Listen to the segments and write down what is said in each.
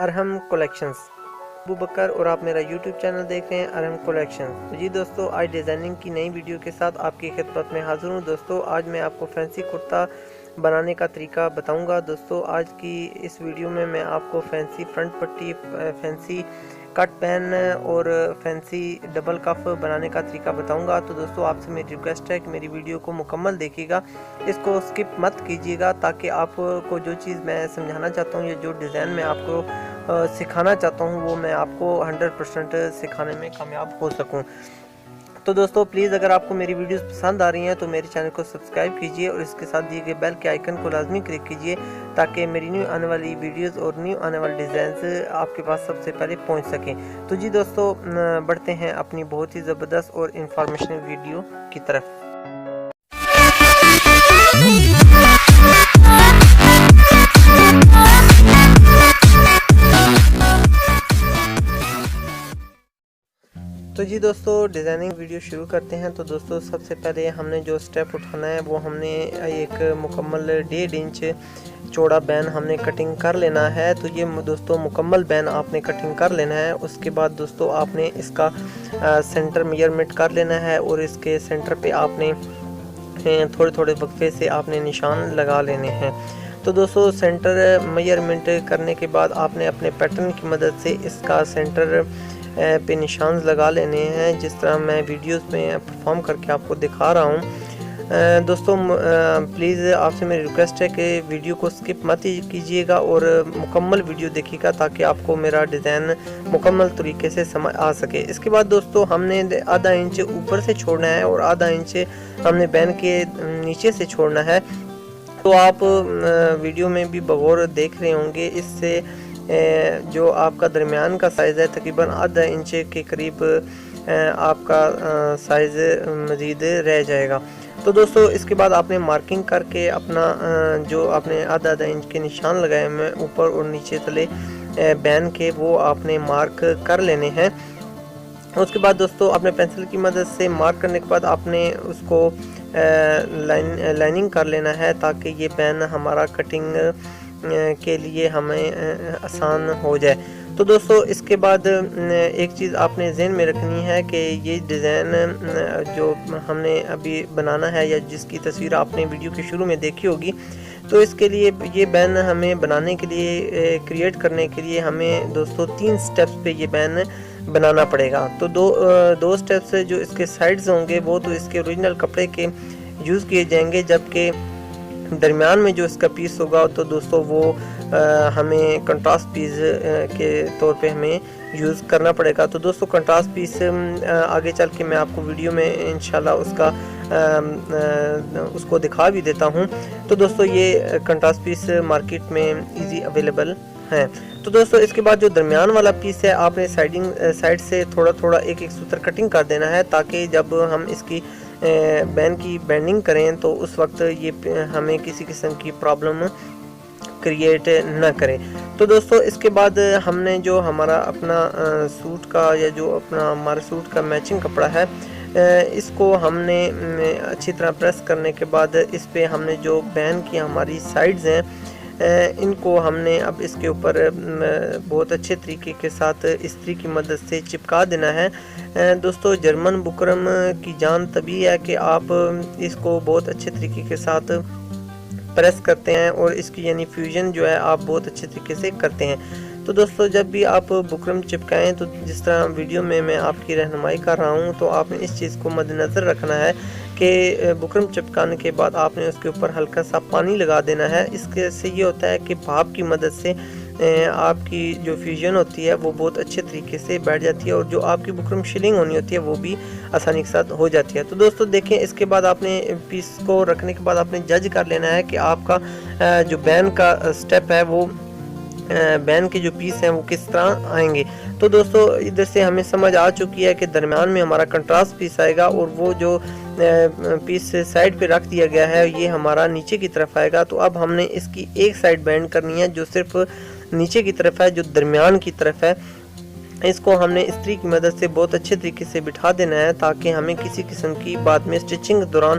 ارہم collections ابو بکر اور آپ میرا یوٹیوب چینل دیکھ رہے ہیں ارہم کلیکشنز۔ جی دوستو، آج ڈیزائننگ کی نئی ویڈیو کے ساتھ آپ کی خدمت میں حاضر ہوں۔ دوستو آج میں آپ کو فینسی کرتا بنانے کا طریقہ بتاؤں گا۔ دوستو آج کی اس ویڈیو میں میں آپ کو فینسی فرنٹ پٹی، فینسی کٹ پین اور فینسی ڈبل کف بنانے کا طریقہ بتاؤں گا۔ تو دوستو آپ سے میری ریکویسٹ ہے کہ میری ویڈیو کو مکمل دیکھیے گا، اس کو سکپ مت کیجیے گا، تاکہ آپ کو جو چیز میں سمجھانا چاہتا ہوں یا جو ڈیزائن میں آپ کو سکھانا چاہتا ہوں وہ میں آپ کو 100% سکھانے میں کامیاب ہو سکوں۔ تو دوستو پلیز اگر آپ کو میری ویڈیوز پسند آ رہی ہیں تو میرے چینل کو سبسکرائب کیجئے اور اس کے ساتھ دیے گئے بیل کے آئیکن کو لازمی کلک کیجئے، تاکہ میری نیو آنے والی ویڈیوز اور نیو آنے والی ڈیزائنز آپ کے پاس سب سے پہلے پہنچ سکیں۔ تو جی دوستو بڑھتے ہیں اپنی بہت ہی زبردست اور انفارمیشنل ویڈیو کی طرف۔ تو جی دوستو ڈیزائننگ ویڈیو شروع کرتے ہیں۔ تو دوستو سب سے پہلے ہم نے جو سٹیپ اٹھانا ہے وہ ہم نے ایک مکمل 1.5 انچ چوڑا بین ہم نے کٹنگ کر لینا ہے۔ تو یہ دوستو مکمل بین آپ نے کٹنگ کر لینا ہے۔ اس کے بعد دوستو آپ نے اس کا سینٹر میجرمنٹ کر لینا ہے، اور اس کے سینٹر پہ آپ نے تھوڑے تھوڑے وقفے سے آپ نے نشان لگا لینے ہیں۔ تو دوستو سینٹر میجرمنٹ کرنے کے بعد آپ نے اپنے پیٹرن کی مدد سے اس کا سینٹر پہ نشانز لگا لینے ہیں، جس طرح میں ویڈیوز میں پرفارم کر کے آپ کو دکھا رہا ہوں۔ دوستو پلیز آپ سے میری ریکویسٹ ہے کہ ویڈیو کو سکپ مت کیجیے گا اور مکمل ویڈیو دیکھیے گا، تاکہ آپ کو میرا ڈیزائن مکمل طریقے سے سمجھ آ سکے۔ اس کے بعد دوستو ہم نے آدھا انچ اوپر سے چھوڑنا ہے اور آدھا انچ ہم نے بین کے نیچے سے چھوڑنا ہے۔ تو آپ ویڈیو میں بھی بغور دیکھ رہے ہوں گے، اس سے جو آپ کا درمیان کا سائز ہے تقریباً آدھا انچ کے قریب آپ کا سائز مزید رہ جائے گا۔ تو دوستو اس کے بعد آپ نے مارکنگ کر کے اپنا جو آپ نے آدھا انچ کے نشان لگائے ہیں اوپر اور نیچے تلے بین کے، وہ آپ نے مارک کر لینے ہیں۔ اس کے بعد دوستو اپنے پینسل کی مدد سے مارک کرنے کے بعد آپ نے اس کو لائننگ کر لینا ہے، تاکہ یہ بین ہمارا کٹنگ کے لیے ہمیں آسان ہو جائے۔ تو دوستو اس کے بعد ایک چیز آپ نے ذہن میں رکھنی ہے کہ یہ ڈیزائن جو ہم نے ابھی بنانا ہے، یا جس کی تصویر آپ نے ویڈیو کے شروع میں دیکھی ہوگی، تو اس کے لیے یہ بین ہمیں بنانے کے لیے، کریٹ کرنے کے لیے ہمیں دوستو 3 سٹیپس پہ یہ بین بنانا پڑے گا۔ تو دو سٹیپس جو اس کے سائڈز ہوں گے وہ تو اس کے اوریجنل کپڑے کے یوز کیے جائیں گے، جبکہ درمیان میں جو اس کا پیس ہوگا تو دوستو وہ ہمیں کنٹراسٹ پیس کے طور پہ ہمیں یوز کرنا پڑے گا۔ تو دوستو کنٹراسٹ پیس آگے چل کے میں آپ کو ویڈیو میں انشاءاللہ اس کو دکھا بھی دیتا ہوں۔ تو دوستو یہ کنٹراسٹ پیس مارکیٹ میں ایزی اویلیبل ہیں۔ تو دوستو اس کے بعد جو درمیان والا پیس ہے آپ نے سائڈ سے تھوڑا تھوڑا ایک سوتر کٹنگ کر دینا ہے، تاکہ جب ہم اس کی بین کی بینڈنگ کریں تو اس وقت یہ ہمیں کسی قسم کی پرابلم کریٹ نہ کرے۔ تو دوستو اس کے بعد ہم نے جو ہمارا اپنا سوٹ کا، یا جو اپنا ہمارے سوٹ کا میچنگ کپڑا ہے، اس کو ہم نے اچھی طرح پریس کرنے کے بعد اس پہ ہم نے جو بین کی ہماری سائڈز ہیں ان کو ہم نے اب اس کے اوپر بہت اچھے طریقے کے ساتھ استری کی مدد سے چپکا دینا ہے۔ دوستو جرمن بکرم کی جان طبیعی ہے کہ آپ اس کو بہت اچھے طریقے کے ساتھ پریس کرتے ہیں، اور اس کی یعنی فیوژن جو ہے آپ بہت اچھے طریقے سے کرتے ہیں۔ تو دوستو جب بھی آپ بکرم چپکائیں تو جس طرح ویڈیو میں آپ کی رہنمائی کر رہا ہوں، تو آپ نے اس چیز کو مد نظر رکھنا ہے کہ بکرم چپکانے کے بعد آپ نے اس کے اوپر ہلکا سا پانی لگا دینا ہے۔ اس سے یہ ہوتا ہے کہ بھاپ کی مدد سے آپ کی جو فیوژن ہوتی ہے وہ بہت اچھے طریقے سے بیٹھ جاتی ہے، اور جو آپ کی بکرم شیلنگ ہونی ہوتی ہے وہ بھی آسانی کے ساتھ ہو جاتی ہے۔ تو دوستو دیکھیں اس کے بعد آپ نے پیس کو رکھنے کے بعد آپ نے جج کر لینا ہے کہ آپ کا جو بین کا سٹیپ ہے وہ بین کے جو پیس ہیں وہ کس طرح آئیں گے۔ تو دوستو ادھر سے ہمیں سمجھ آ چکی ہے کہ درمیان میں ہمارا کنٹراسٹ پیس آئے گا، اور وہ جو پیس سائڈ پہ رکھ دیا گیا ہے یہ ہمارا نیچے کی طرف آئے گا۔ تو اب ہم نے اس کی ایک سائڈ بینڈ کرنی ہے جو صرف نیچے کی طرف ہے، جو درمیان کی طرف ہے۔ اس کو ہم نے استری کی مدد سے بہت اچھے طریقے سے بٹھا دینا ہے، تاکہ ہمیں کسی قسم کی بعد میں سٹچنگ دوران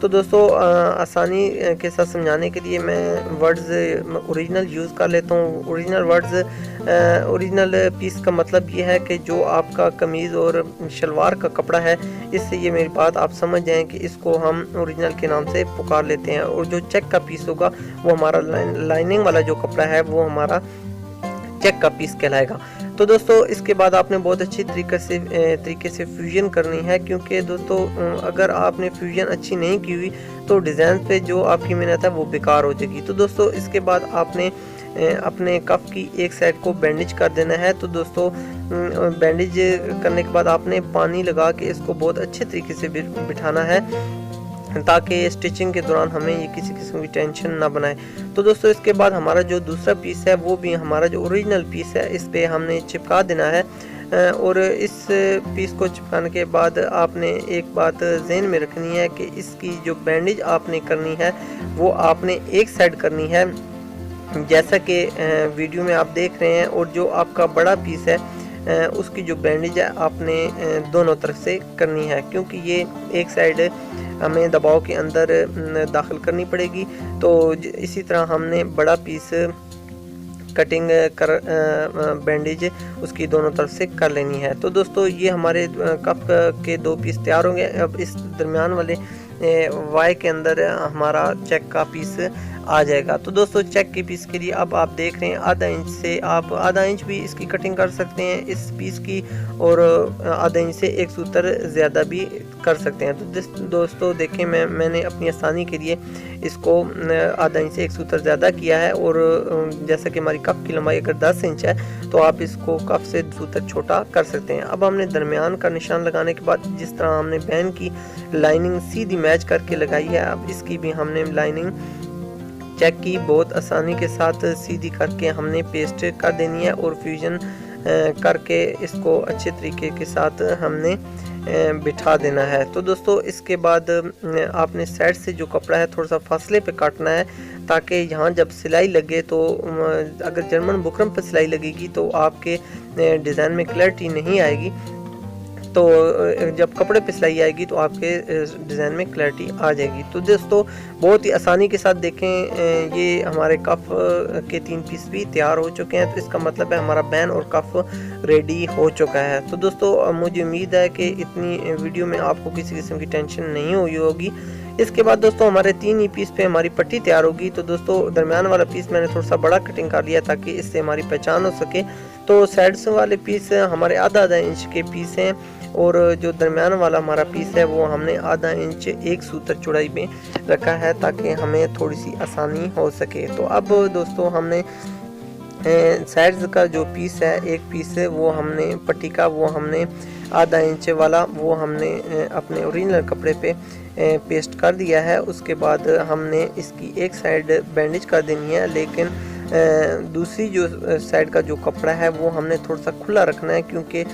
تو دوستوں آسانی کے ساتھ سمجھانے کے لیے میں ورڈز اوریجنل یوز کر لیتا ہوں۔ اوریجنل ورڈز، اوریجنل پیس کا مطلب یہ ہے کہ جو آپ کا قمیض اور شلوار کا کپڑا ہے، اس سے یہ میری بات آپ سمجھ جائیں کہ اس کو ہم اوریجنل کے نام سے پکار لیتے ہیں، اور جو چیک کا پیس ہوگا وہ ہمارا لائننگ والا جو کپڑا ہے وہ ہمارا چیک کا پیس کہلائے گا۔ تو دوستو اس کے بعد آپ نے بہت اچھی طریقے سے فیوژن کرنی ہے، کیونکہ دوستو اگر آپ نے فیوژن اچھی نہیں کی ہوئی تو ڈیزائن پہ جو آپ کی محنت ہے وہ بیکار ہو جائے گی۔ تو دوستو اس کے بعد آپ نے اپنے کف کی ایک سائڈ کو بینڈیج کر دینا ہے۔ تو دوستو بینڈیج کرنے کے بعد آپ نے پانی لگا کے اس کو بہت اچھے طریقے سے بٹھانا ہے، تاکہ سٹیچنگ کے دوران ہمیں یہ کسی قسم کی ٹینشن نہ بنائے۔ تو دوستو اس کے بعد ہمارا جو دوسرا پیس ہے وہ بھی ہمارا جو اوریجنل پیس ہے اس پہ ہم نے چپکا دینا ہے، اور اس پیس کو چپکانے کے بعد آپ نے ایک بات ذہن میں رکھنی ہے کہ اس کی جو بینڈیج آپ نے کرنی ہے وہ آپ نے ایک سائڈ کرنی ہے، جیسا کہ ویڈیو میں آپ دیکھ رہے ہیں، اور جو آپ کا بڑا پیس ہے اس کی جو بینڈیج ہے آپ نے دونوں طرف سے کرنی ہے، کیونکہ یہ ایک سائڈ ہمیں دباؤ کے اندر داخل کرنی پڑے گی۔ تو اسی طرح ہم نے بڑا پیس کٹنگ کر بینڈیج اس کی دونوں طرف سے کر لینی ہے۔ تو دوستو یہ ہمارے کف کے دو پیس تیار ہوں گے۔ اب اس درمیان والے وائی کے اندر ہمارا چیک کا پیس آ جائے گا۔ تو دوستو چیک کے پیس کے لیے اب آپ دیکھ رہے ہیں آدھا انچ سے آپ آدھا انچ بھی اس کی کٹنگ کر سکتے ہیں اس پیس کی، اور آدھا انچ سے ایک سوتر زیادہ بھی کر سکتے ہیں۔ تو دوستو دیکھیں میں نے اپنی آسانی کے لیے اس کو آدھا انچ سے ایک سوتر زیادہ کیا ہے، اور جیسا کہ ہماری کف کی لمبائی اگر 10 انچ ہے تو آپ اس کو کف سے سوتر چھوٹا کر سکتے ہیں۔ اب ہم نے درمیان کا نشان لگانے کے بعد جس طرح ہم نے بین کی لائننگ سیدھی میچ کر کے لگائی ہے، اب اس کی بھی ہم نے لائننگ چیک کی بہت آسانی کے ساتھ سیدھی کر کے ہم نے پیسٹ کر دینی ہے، اور فیوژن کر کے اس کو اچھے طریقے کے ساتھ ہم نے بٹھا دینا ہے۔ تو دوستو اس کے بعد آپ نے سائڈ سے جو کپڑا ہے تھوڑا سا فاصلے پہ کاٹنا ہے، تاکہ یہاں جب سلائی لگے تو اگر جرمن بکرم پہ سلائی لگے گی تو آپ کے ڈیزائن میں کلیئرٹی نہیں آئے گی، تو جب کپڑے پہ سلائی آئے گی تو آپ کے ڈیزائن میں کلیئرٹی آ جائے گی۔ تو دوستو بہت ہی آسانی کے ساتھ دیکھیں یہ ہمارے کف کے 3 پیس بھی تیار ہو چکے ہیں، تو اس کا مطلب ہے ہمارا بین اور کف ریڈی ہو چکا ہے۔ تو دوستو مجھے امید ہے کہ اتنی ویڈیو میں آپ کو کسی قسم کی ٹینشن نہیں ہوئی ہوگی۔ اس کے بعد دوستو ہمارے 3 ہی پیس پہ ہماری پٹی تیار ہوگی۔ تو دوستو درمیان والا پیس میں نے تھوڑا سا بڑا کٹنگ کر لیا تاکہ اس سے ہماری پہچان ہو سکے۔ تو سائڈز والے پیس ہمارے آدھا انچ کے پیس ہیں، اور جو درمیان والا ہمارا پیس ہے وہ ہم نے آدھا انچ ایک سوتر چوڑائی میں رکھا ہے تاکہ ہمیں تھوڑی سی آسانی ہو سکے۔ تو اب دوستو ہم نے سائڈز کا جو پیس ہے ایک پیس ہے وہ ہم نے پٹی کا وہ ہم نے آدھا انچ والا وہ ہم نے اپنے اوریجنل کپڑے پہ پیسٹ کر دیا ہے۔ اس کے بعد ہم نے اس کی ایک سائڈ بینڈیج کر دینی ہے، لیکن دوسری جو سائڈ کا جو کپڑا ہے وہ ہم نے تھوڑا سا کھلا رکھنا ہے، کیونکہ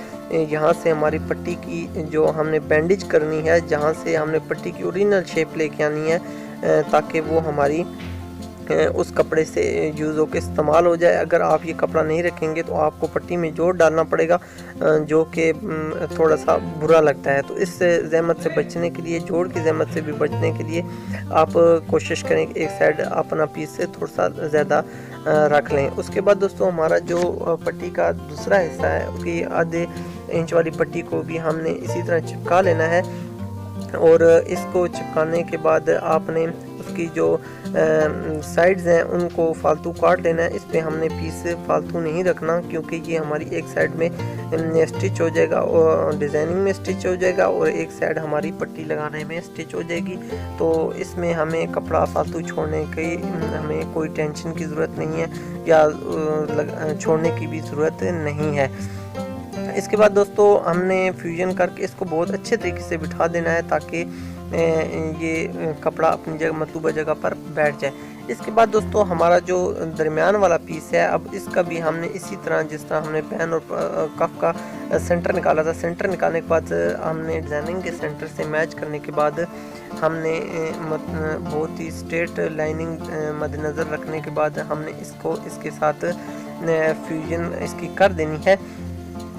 یہاں سے ہماری پٹی کی جو ہم نے بینڈیج کرنی ہے، جہاں سے ہم نے پٹی کی اوریجنل شیپ لے کے آنی ہے، تاکہ وہ ہماری اس کپڑے سے یوز ہو کے استعمال ہو جائے۔ اگر آپ یہ کپڑا نہیں رکھیں گے تو آپ کو پٹی میں جوڑ ڈالنا پڑے گا، جو کہ تھوڑا سا برا لگتا ہے۔ تو اس زحمت سے بچنے کے لیے، جوڑ کی زحمت سے بھی بچنے کے لیے آپ کوشش کریں کہ ایک سائڈ اپنا پیس سے تھوڑا سا زیادہ رکھ لیں۔ اس کے بعد دوستو ہمارا جو پٹی کا دوسرا حصہ ہے اس کی آدھے انچ والی پٹی کو بھی ہم نے اسی طرح چپکا لینا ہے، اور اس کو چپکانے کے بعد آپ نے اس کی جو سائڈز ہیں ان کو فالتو کاٹ لینا ہے۔ اس پہ ہم نے پیس فالتو نہیں رکھنا، کیونکہ یہ ہماری ایک سائڈ میں سٹچ ہو جائے گا اور ڈیزائننگ میں سٹچ ہو جائے گا، اور ایک سائڈ ہماری پٹی لگانے میں سٹچ ہو جائے گی۔ تو اس میں ہمیں کپڑا فالتو چھوڑنے کی ہمیں کوئی ٹینشن کی ضرورت نہیں ہے، یا چھوڑنے کی بھی ضرورت نہیں ہے۔ اس کے بعد دوستو ہم نے فیوژن کر کے اس کو بہت اچھے طریقے سے بٹھا دینا ہے، تاکہ یہ کپڑا اپنی جگہ مطلوبہ جگہ پر بیٹھ جائے۔ اس کے بعد دوستو ہمارا جو درمیان والا پیس ہے، اب اس کا بھی ہم نے اسی طرح جس طرح ہم نے بین اور کف کا سینٹر نکالا تھا، سینٹر نکالنے کے بعد ہم نے ڈیزائننگ کے سینٹر سے میچ کرنے کے بعد ہم نے بہت ہی سٹریٹ لائننگ مد نظر رکھنے کے بعد ہم نے اس کو اس کے ساتھ فیوژن اس کی کر دینی ہے۔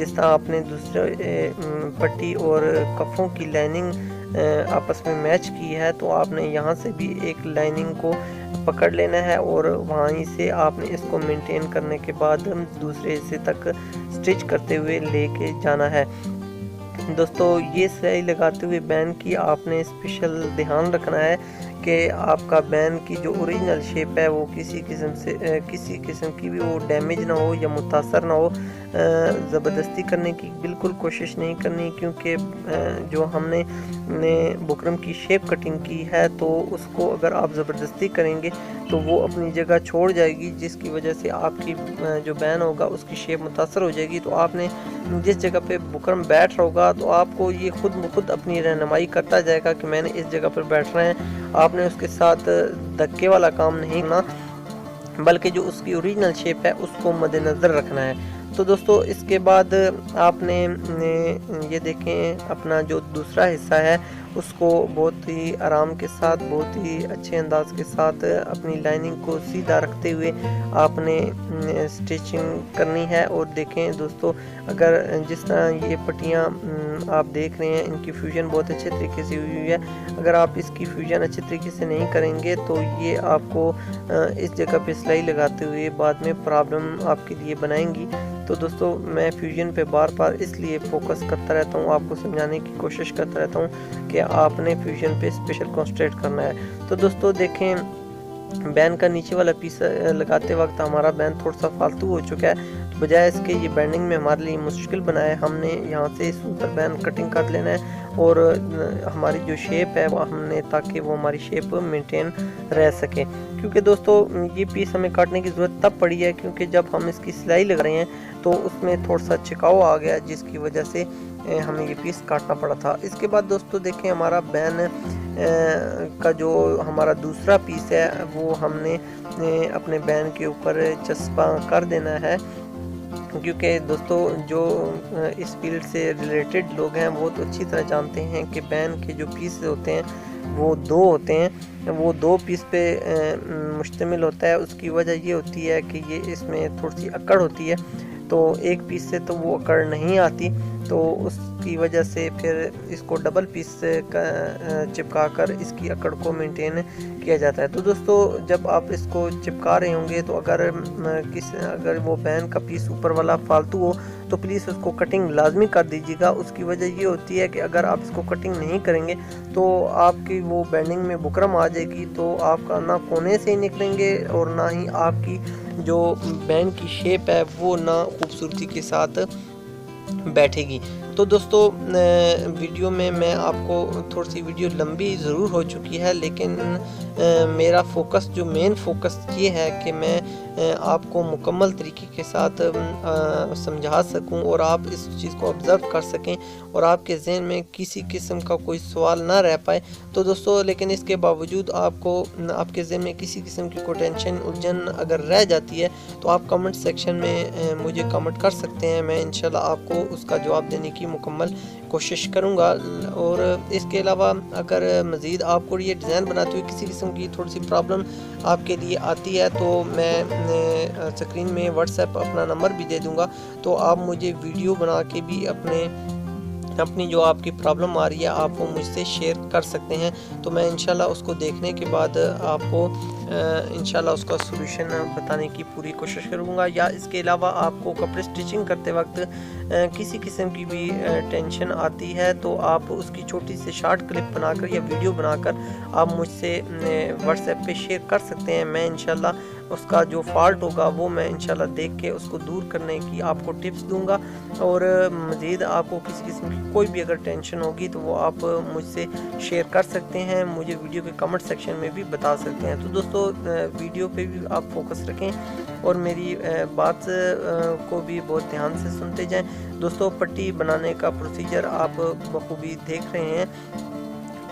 جس طرح آپ نے دوسرے پٹی اور کفوں کی لائننگ آپس میں میچ کی ہے تو آپ نے یہاں سے بھی ایک لائننگ کو پکڑ لینا ہے اور وہیں سے آپ نے اس کو مینٹین کرنے کے بعد دوسرے حصے تک سٹچ کرتے ہوئے لے کے جانا ہے۔ دوستو یہ سلائی لگاتے ہوئے بین کی آپ نے اسپیشل دھیان رکھنا ہے کہ آپ کا بین کی جو اوریجنل شیپ ہے وہ کسی قسم کی بھی وہ ڈیمیج نہ ہو یا متاثر نہ ہو۔ زبردستی کرنے کی بالکل کوشش نہیں کرنی، کیونکہ جو ہم نے بکرم کی شیپ کٹنگ کی ہے تو اس کو اگر آپ زبردستی کریں گے تو وہ اپنی جگہ چھوڑ جائے گی، جس کی وجہ سے آپ کی جو بین ہوگا اس کی شیپ متاثر ہو جائے گی۔ تو آپ نے جس جگہ پہ بکرم بیٹھ رہا ہوگا تو آپ کو یہ خود بخود اپنی رہنمائی کرتا جائے گا کہ میں نے اس جگہ پر بیٹھ رہے ہیں۔ آپ نے اس کے ساتھ دھکے والا کام نہیں کرنا، بلکہ جو اس کی اوریجنل شیپ ہے اس کو مد نظر رکھنا ہے۔ تو دوستو اس کے بعد آپ نے یہ دیکھیں اپنا جو دوسرا حصہ ہے اس کو بہت ہی آرام کے ساتھ، بہت ہی اچھے انداز کے ساتھ اپنی لائننگ کو سیدھا رکھتے ہوئے آپ نے سٹیچنگ کرنی ہے۔ اور دیکھیں دوستو، اگر جس طرح یہ پٹیاں آپ دیکھ رہے ہیں ان کی فیوژن بہت اچھے طریقے سے ہوئی ہے، اگر آپ اس کی فیوژن اچھے طریقے سے نہیں کریں گے تو یہ آپ کو اس جگہ پہ سلائی لگاتے ہوئے بعد میں پرابلم آپ کے لیے بنائیں گی۔ تو دوستو میں فیوژن پہ بار بار اس لیے فوکس کرتا رہتا ہوں، آپ کو سمجھانے کی کوشش کرتا رہتا ہوں کہ آپ نے فیوژن پہ اسپیشل کنسنٹریٹ کرنا ہے۔ تو دوستو دیکھیں بین کا نیچے والا پیس لگاتے وقت ہمارا بین تھوڑا سا فالتو ہو چکا ہے، بجائے اس کے یہ بینڈنگ میں ہمارے لیے مشکل بنا ہے۔ ہم نے یہاں سے سوپر بین کٹنگ کر لینا ہے اور ہماری جو شیپ ہے وہ ہم نے تاکہ وہ ہماری شیپ مینٹین رہ سکے، کیونکہ دوستو یہ پیس ہمیں کاٹنے کی ضرورت تب پڑی ہے کیونکہ جب ہم اس کی سلائی لگ رہے ہیں تو اس میں تھوڑا سا چکاؤ آ گیا، جس کی وجہ سے ہمیں یہ پیس کاٹنا پڑا تھا۔ اس کے بعد دوستو دیکھیں ہمارا بین کا جو ہمارا دوسرا پیس ہے وہ ہم نے اپنے بین کے اوپر چسپاں کر دینا ہے، کیونکہ دوستو جو اس فیلڈ سے ریلیٹڈ لوگ ہیں وہ تو اچھی طرح جانتے ہیں کہ بین کے جو پیس ہوتے ہیں وہ دو ہوتے ہیں، وہ دو پیس پہ مشتمل ہوتا ہے۔ اس کی وجہ یہ ہوتی ہے کہ یہ اس میں تھوڑی سی اکڑ ہوتی ہے، تو ایک پیس سے تو وہ اکڑ نہیں آتی، تو اس کی وجہ سے پھر اس کو ڈبل پیس چپکا کر اس کی اکڑ کو مینٹین کیا جاتا ہے۔ تو دوستو جب آپ اس کو چپکا رہے ہوں گے تو اگر وہ بین کا پیس اوپر والا فالتو ہو تو پلیز اس کو کٹنگ لازمی کر دیجیے گا۔ اس کی وجہ یہ ہوتی ہے کہ اگر آپ اس کو کٹنگ نہیں کریں گے تو آپ کی وہ بینڈنگ میں بکرم آ جائے گی، تو آپ کا نہ کونے سے ہی نکلیں گے اور نہ ہی آپ کی جو بین کی شیپ ہے وہ نہ خوبصورتی کے ساتھ بیٹھے گی۔ تو دوستو ویڈیو میں آپ کو تھوڑی سی ویڈیو لمبی ضرور ہو چکی ہے، لیکن میرا فوکس جو مین فوکس یہ ہے کہ میں آپ کو مکمل طریقے کے ساتھ سمجھا سکوں اور آپ اس چیز کو آبزرو کر سکیں اور آپ کے ذہن میں کسی قسم کا کوئی سوال نہ رہ پائے۔ تو دوستو لیکن اس کے باوجود آپ کے ذہن میں کسی قسم کی کوئی ٹینشن الجھن اگر رہ جاتی ہے تو آپ کمنٹ سیکشن میں مجھے کمنٹ کر سکتے ہیں، میں انشاءاللہ آپ کو اس کا جواب دینے کی مکمل کوشش کروں گا۔ اور اس کے علاوہ اگر مزید آپ کو یہ ڈیزائن بناتے ہوئے کسی قسم کی تھوڑی سی پرابلم آپ کے لیے آتی ہے تو میں اسکرین میں واٹس ایپ اپنا نمبر بھی دے دوں گا، تو آپ مجھے ویڈیو بنا کے بھی اپنی جو آپ کی پرابلم آ رہی ہے آپ وہ مجھ سے شیئر کر سکتے ہیں، تو میں انشاءاللہ اس کو دیکھنے کے بعد آپ کو انشاءاللہ اس کا سولوشن بتانے کی پوری کوشش کروں گا۔ یا اس کے علاوہ آپ کو کپڑے سٹیچنگ کرتے وقت کسی قسم کی بھی ٹینشن آتی ہے تو آپ اس کی چھوٹی سی شارٹ کلپ بنا کر یا ویڈیو بنا کر آپ مجھ سے واٹس ایپ پہ شیئر کر سکتے ہیں۔ میں انشاءاللہ اس کا جو فالٹ ہوگا وہ میں انشاءاللہ دیکھ کے اس کو دور کرنے کی آپ کو ٹپس دوں گا، اور مزید آپ کو کسی قسم کی کوئی بھی اگر ٹینشن ہوگی تو وہ آپ مجھ سے شیئر کر سکتے ہیں، مجھے ویڈیو کے کمنٹ سیکشن میں بھی بتا سکتے ہیں۔ تو دوستو ویڈیو پہ بھی آپ فوکس رکھیں اور میری بات کو بھی بہت دھیان سے سنتے جائیں۔ دوستو پٹی بنانے کا پروسیجر آپ بخوبی دیکھ رہے ہیں۔